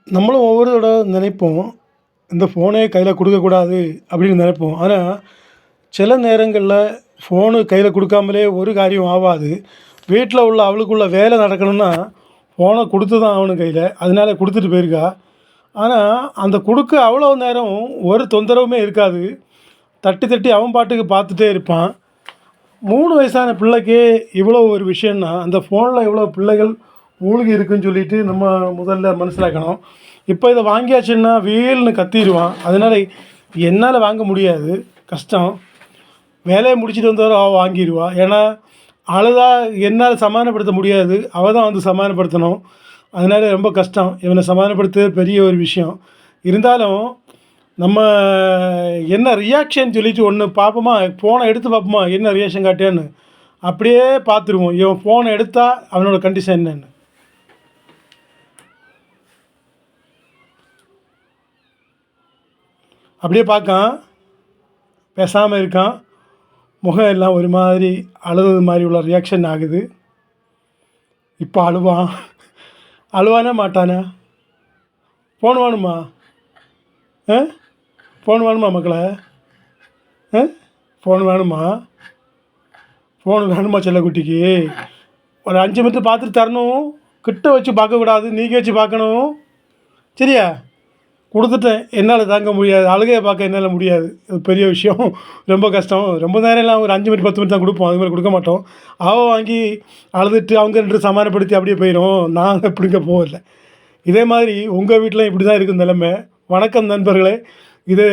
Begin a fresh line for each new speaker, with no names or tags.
நம்மளும் ஒவ்வொரு தடவை நினைப்போம், இந்த ஃபோனே கையில குடுக்கக்கூடாது அப்படின்னு நினைப்போம். ஆனா, சில நேரங்கள்ல ஃபோனு கையில குடுக்காமலே ஒரு காரியம் ஆவாது. வீட்ல உள்ள அவளுக்குள்ள வேலை நடக்கணும்னா, ஃபோன குடுத்து தான் ஆகணும் கையில. அதனால குடுத்துட்டு போயிருக்கா. ஆனா, அந்த குடுக்க அவ்வளோ நேரம் ஒரு தொந்தரவுமே இருக்காது. தட்டி தட்டி அவன் பாட்டுக்கு பார்த்துட்டே இருப்பான். 3 வயசான பிள்ளைக்கே இவ்வளோ ஒரு விஷயம்னா, அந்த ஃபோன்ல எவ்வளோ பிள்ளைகள் மூழ்கி இருக்குன்னு சொல்லிட்டு நம்ம முதல்ல மனசிலாக்கணும். இப்போ இத வாங்கியாச்சுன்னா வீல்னு கத்திருவான். அதனால என்னால வாங்க முடியாது. கஷ்டம். வேலைய முடிச்சுட்டு வந்தவரை அவ வாங்கிருவா. ஏன்னா, அழுதா என்னால சமாதானப்படுத்த முடியாது. அவ தான் வந்து சமாதானப்படுத்தணும். அதனால ரொம்ப கஷ்டம். இவன சமாதானப்படுத்துறது பெரிய ஒரு விஷயம். இருந்தாலும் நம்ம என்ன ரியாக்ஷன் சொல்லிட்டு ஒண்ணு பார்ப்போமா, ஃபோன எடுத்து பார்ப்போமா, என்ன ரியாக்ஷன் காட்டியான்னு. அப்படியே பார்த்துருவோம். இவன் ஃபோன எடுத்தா அவனோட கண்டிஷன் என்னன்னு. அப்படியே பார்க்கான். பேசாம இருக்கான். முகம் எல்லாம் ஒரு மாதிரி அழுதது மாரி உள்ள ரியாக்ஷன் ஆகுது. இப்ப அழுவான். அழுவானா மாட்டானா? ஃபோன் வேணுமா? அ? ஃபோன் வேணுமா மக்களே? அ? ஃபோன் வேணுமா? ஃபோன் வேணுமா செல்லக்குட்டிக்கு? ஒரு 5 மினிட் பார்த்துட்டு தரணும். கிட்ட வச்சு பார்க்கக்கூடாது. நீக்கி வச்சு பார்க்கணும். சரியா? குடுத்துட்டேன். என்னால தாங்க முடியாது. அழுகைய பார்க்க என்னால முடியாது. அது பெரிய விஷயம். ரொம்ப கஷ்டம். ரொம்ப நேரம்லாம் ஒரு 5 மினிட், 10 மினிட் தான் குடுப்போம். அதுக்கு மேல குடுக்க மாட்டோம். அவ வாங்கி அழுதுட்டு அவங்க 2 சமாதானப்படுத்தி அப்படியே போயிரும். நாங்க அப்படிங்க போகல. இதே மாதிரி உங்க வீட்லயும் இப்படி தான் இருக்கும் நிலைமை. வணக்கம் நண்பர்களே. இது